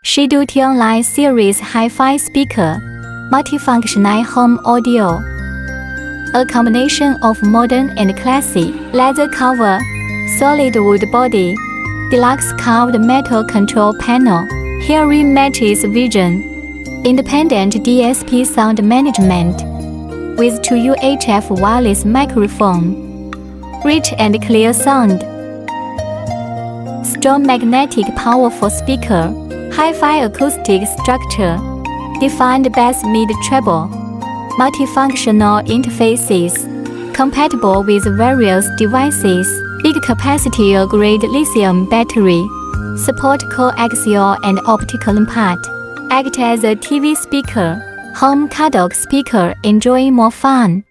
SHIDU T-Online Series Hi-Fi Speaker, Multifunctional Home Audio. A combination of modern and classic. Leather cover, solid wood body, deluxe carved metal control panel. Hearing matches vision. Independent DSP sound management. With 2 UHF wireless microphone. Rich and clear sound. Strong magnetic powerful speaker. Hi-fi acoustic structure. Defined bass mid-treble. Multifunctional interfaces. Compatible with various devices. Big capacity grade lithium battery. Support coaxial and optical input. Act as a TV speaker. Home karaoke speaker. Enjoy more fun.